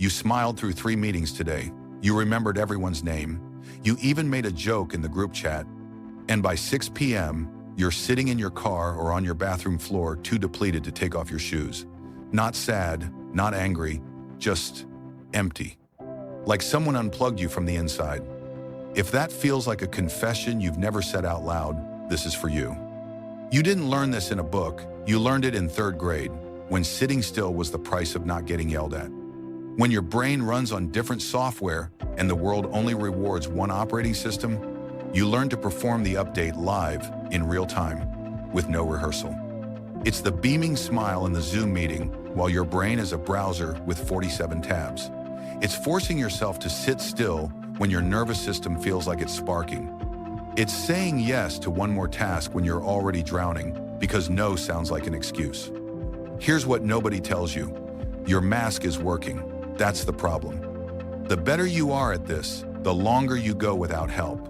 You smiled through 3 meetings today. You remembered everyone's name. You even made a joke in the group chat. And by 6 p.m., you're sitting in your car or on your bathroom floor, too depleted to take off your shoes. Not sad, not angry, just empty. Like someone unplugged you from the inside. If that feels like a confession you've never said out loud, this is for you. You didn't learn this in a book. You learned it in 3rd grade, when sitting still was the price of not getting yelled at. When your brain runs on different software and the world only rewards one operating system, you learn to perform the update live in real time with no rehearsal. It's the beaming smile in the Zoom meeting while your brain is a browser with 47 tabs. It's forcing yourself to sit still when your nervous system feels like it's sparking. It's saying yes to one more task when you're already drowning because no sounds like an excuse. Here's what nobody tells you. Your mask is working. That's the problem. The better you are at this, the longer you go without help.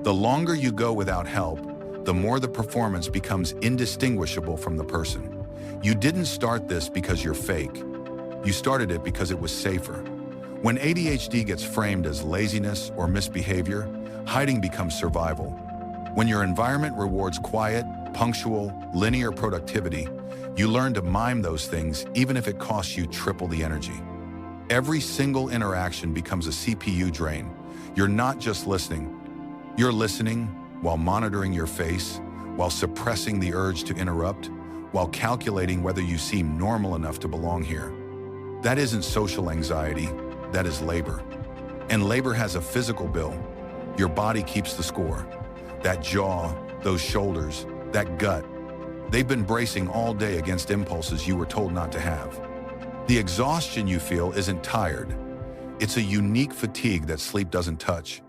The longer you go without help, the more the performance becomes indistinguishable from the person. You didn't start this because you're fake. You started it because it was safer. When ADHD gets framed as laziness or misbehavior, hiding becomes survival. When your environment rewards quiet, punctual, linear productivity, you learn to mime those things even if it costs you triple the energy. Every single interaction becomes a CPU drain. You're not just listening. You're listening while monitoring your face, while suppressing the urge to interrupt, while calculating whether you seem normal enough to belong here. That isn't social anxiety, that is labor. And labor has a physical bill. Your body keeps the score. That jaw, those shoulders, that gut, they've been bracing all day against impulses you were told not to have. The exhaustion you feel isn't tired. It's a unique fatigue that sleep doesn't touch.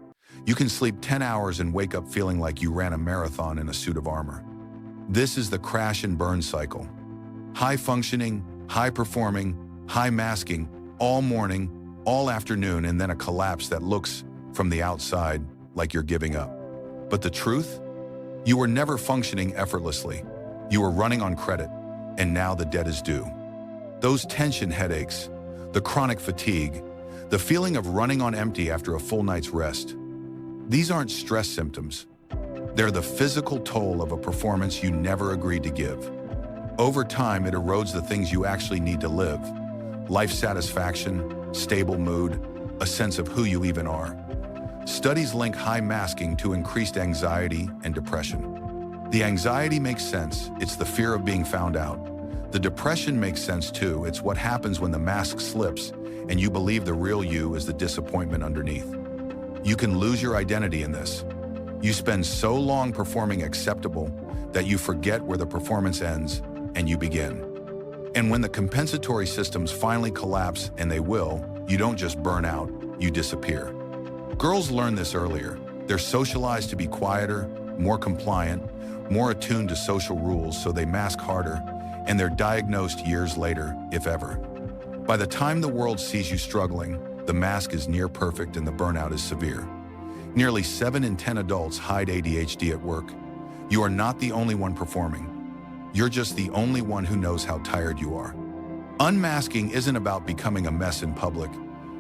You can sleep 10 hours and wake up feeling like you ran a marathon in a suit of armor. This is the crash and burn cycle. High functioning, high performing, high masking, all morning, all afternoon, and then a collapse that looks, from the outside, like you're giving up. But the truth? You were never functioning effortlessly. You were running on credit, and now the debt is due. Those tension headaches, the chronic fatigue, the feeling of running on empty after a full night's rest, these aren't stress symptoms. They're the physical toll of a performance you never agreed to give. Over time, it erodes the things you actually need to live: life satisfaction, stable mood, a sense of who you even are. Studies link high masking to increased anxiety and depression. The anxiety makes sense. It's the fear of being found out. The depression makes sense too. It's what happens when the mask slips and you believe the real you is the disappointment underneath. You can lose your identity in this. You spend so long performing acceptable that you forget where the performance ends and you begin. And when the compensatory systems finally collapse, and they will, you don't just burn out, you disappear. Girls learn this earlier. They're socialized to be quieter, more compliant, more attuned to social rules, so they mask harder, and they're diagnosed years later, if ever. By the time the world sees you struggling, the mask is near perfect and the burnout is severe. Nearly 7 in 10 adults hide ADHD at work. You are not the only one performing. You're just the only one who knows how tired you are. Unmasking isn't about becoming a mess in public.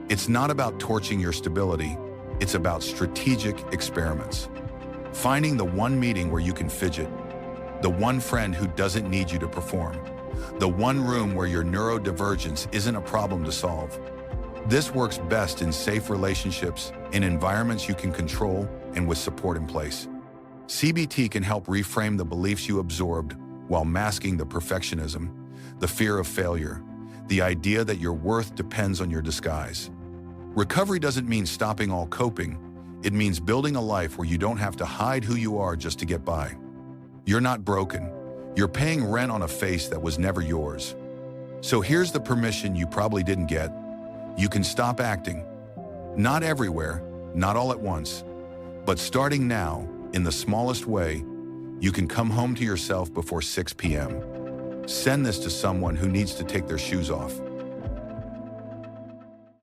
It's not about torching your stability. It's about strategic experiments. Finding the one meeting where you can fidget, the one friend who doesn't need you to perform, the one room where your neurodivergence isn't a problem to solve. This works best in safe relationships, in environments you can control, and with support in place. CBT can help reframe the beliefs you absorbed while masking the perfectionism, the fear of failure, the idea that your worth depends on your disguise. Recovery doesn't mean stopping all coping. It means building a life where you don't have to hide who you are just to get by. You're not broken. You're paying rent on a face that was never yours. So here's the permission you probably didn't get. You can stop acting. Not everywhere, not all at once, but starting now, in the smallest way, you can come home to yourself before 6 p.m. Send this to someone who needs to take their shoes off.